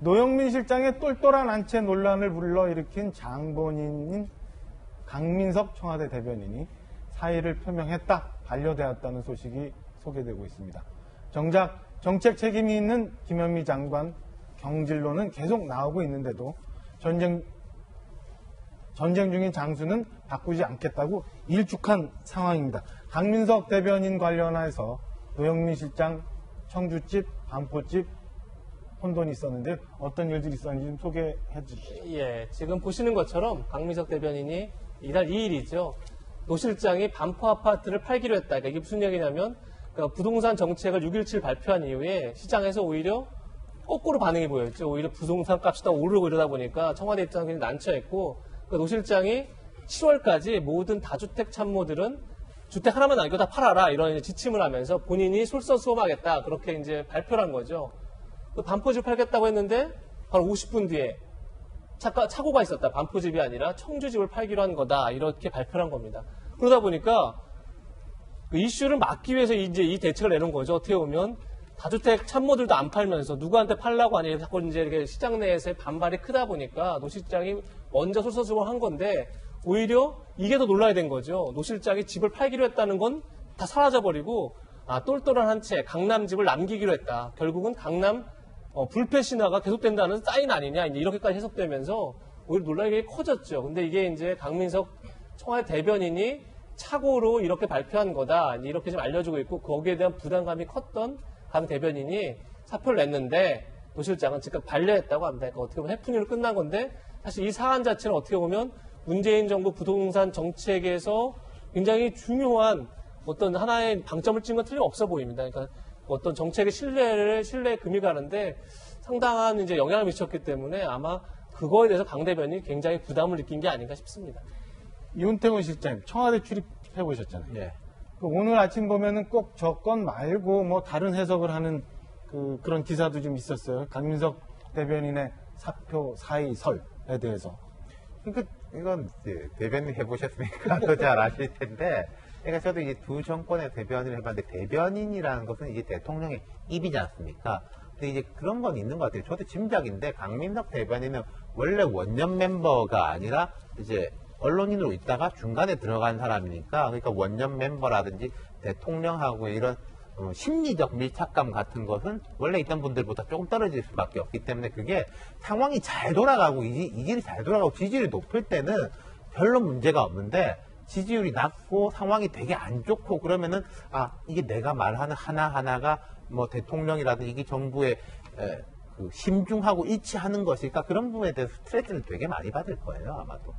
노영민 실장의 똘똘한 안채 논란을 불러일으킨 장본인인 강민석 청와대 대변인이 사의를 표명했다, 반려되었다는 소식이 소개되고 있습니다. 정작 정책 책임이 있는 김현미 장관 경질론은 계속 나오고 있는데도 전쟁 중인 장수는 바꾸지 않겠다고 일축한 상황입니다. 강민석 대변인 관련해서 노영민 실장 청주집, 반포집 혼돈이 있었는데 어떤 일들이 있었는지 좀 소개해 주시죠. 예, 지금 보시는 것처럼 강민석 대변인이 이날 2일이죠. 노 실장이 반포 아파트를 팔기로 했다. 그러니까 이게 무슨 얘기냐면 그러니까 부동산 정책을 6.17 발표한 이후에 시장에서 오히려 거꾸로 반응이 보였죠. 오히려 부동산 값이 더 오르고 이러다 보니까 청와대 입장은 굉장히 난처했고 그러니까 노 실장이 7월까지 모든 다주택 참모들은 주택 하나만 아니고 다 팔아라 이런 지침을 하면서 본인이 솔선수범하겠다 그렇게 이제 발표를 한 거죠. 반포집 팔겠다고 했는데 바로 50분 뒤에 착오가 있었다. 반포집이 아니라 청주집을 팔기로 한 거다. 이렇게 발표를 한 겁니다. 그러다 보니까 그 이슈를 막기 위해서 이제 이 대책을 내놓은 거죠. 어떻게 보면 다주택 참모들도 안 팔면서 누구한테 팔라고 하니 자꾸 이제 이렇게 시장 내에서의 반발이 크다 보니까 노 실장이 먼저 솔선수범한 건데 오히려 이게 더 놀라야 된 거죠. 노 실장이 집을 팔기로 했다는 건 다 사라져버리고 똘똘한 한 채 강남집을 남기기로 했다. 결국은 강남 불패 신화가 계속된다는 사인 아니냐 이제 이렇게까지 해석되면서 오히려 논란이 커졌죠. 근데 이게 이제 강민석 청와대 대변인이 착오로 이렇게 발표한 거다 이렇게 좀 알려주고 있고 거기에 대한 부담감이 컸던 강 대변인이 사표를 냈는데 노 실장은 즉각 반려했다고 합니다. 그러니까 어떻게 보면 해프닝으로 끝난 건데 사실 이 사안 자체는 어떻게 보면 문재인 정부 부동산 정책에서 굉장히 중요한 어떤 하나의 방점을 찍은 건 틀림없어 보입니다. 그러니까 어떤 정책의 신뢰에 금이 가는데 상당한 이제 영향을 미쳤기 때문에 아마 그거에 대해서 강 대변인이 굉장히 부담을 느낀 게 아닌가 싶습니다. 윤태곤 실장님, 청와대 출입해 보셨잖아요. 예. 오늘 아침 보면은 꼭 저 건 말고 뭐 다른 해석을 하는 그런 기사도 좀 있었어요. 강민석 대변인의 사표 사의설에 대해서. 그러니까 이건 이제 대변인 해보셨으니까 더 잘 아실 텐데, 그러니까 저도 이제 두 정권의 대변인을 해봤는데 대변인이라는 것은 이제 대통령의 입이지 않습니까? 근데 이제 그런 건 있는 것 같아요. 저도 짐작인데 강민석 대변인은 원래 원년 멤버가 아니라 이제 언론인으로 있다가 중간에 들어간 사람이니까 그러니까 원년 멤버라든지 대통령하고 이런 심리적 밀착감 같은 것은 원래 있던 분들보다 조금 떨어질 수밖에 없기 때문에 그게 상황이 잘 돌아가고 이 길이 잘 돌아가고 지지율이 높을 때는 별로 문제가 없는데 지지율이 낮고 상황이 되게 안 좋고 그러면은 이게 내가 말하는 하나하나가 뭐 대통령이라든지 이게 정부의 그 심중하고 일치하는 것일까 그런 부분에 대해서 스트레스를 되게 많이 받을 거예요 아마도.